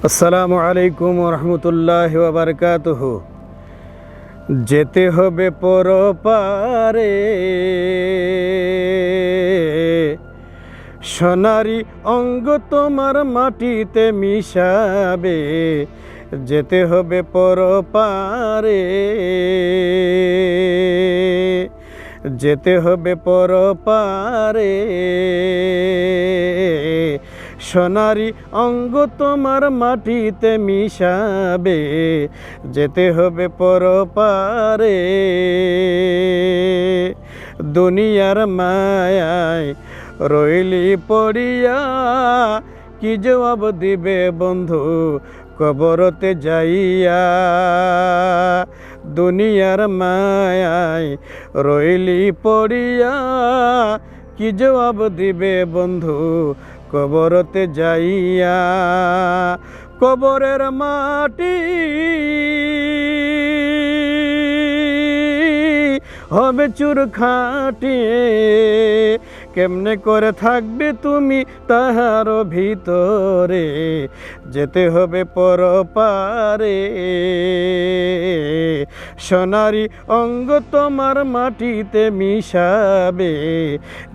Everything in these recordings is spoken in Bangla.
আসসালামু আলাইকুম রহমতুল্লাহ বারকাতুহ। যেতে হবে পরপারে, সোনারি অঙ্গ তোমার মাটিতে মিশাবে। যেতে হবে পরপারে, যেতে হবে পরপারে, সোনারি অঙ্গ তোমার মাটিতে মিশাবে। যেতে হবে পরপারে, দুনিয়ার মায়ায় রইলি পড়িয়া, কি জবাব দিবে বন্ধু কবরতে যাইয়া। দুনিয়ার মায়ায় রইলি পড়িয়া, কি জবাব দিবে বন্ধু কবরতে যাইয়া। কবরের মাটি হবে চুর খাটি, কেমনে করে থাকবে তুমি তাহার ভিতরে। যেতে হবে পরপারে, সোনারি অঙ্গ তোমার মাটিতে মিশাবে।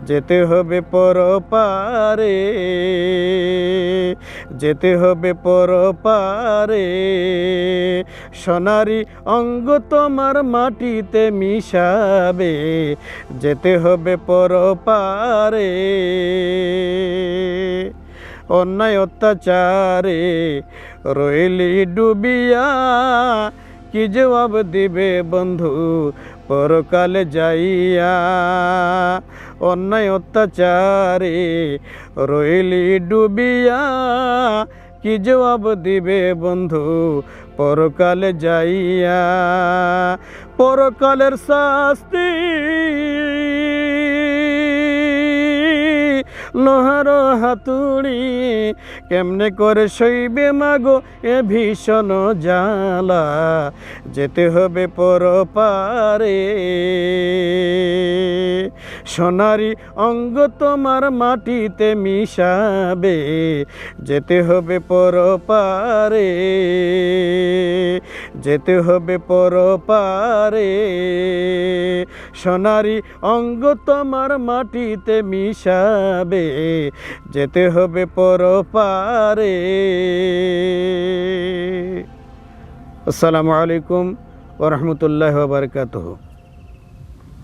যেতে হবে পরপারে, যেতে হবে পরপারে, সোনারি অঙ্গ তোমার মাটিতে মিশাবে। যেতে হবে পরপারে, অন্যায় অত্যাচারে রইলি ডুবিয়া, কি জবাব দিবে বন্ধু পরকালে যাইয়া। অন্যায় অত্যাচারে রইলি ডুবিয়া, কি জবাব দিবে বন্ধু পরকালে যাইয়া। পরকালের শাস্তি লোহার হাতুড়ি, কেমনে করে সইবে মাগো এ ভীষণ জ্বালা। যেতে হবে পরপারে, সোনারি অঙ্গ তোমার মাটিতে মিশাবে। যেতে হবে পরপারে, যেতে হবে পরপারে, সোনারি অঙ্গ তোমার মাটিতে মিশাবে। যেতে হবে পরপারে। আসসালামু আলাইকুম ওয়া রাহমাতুল্লাহি ওয়া বারাকাতুহু।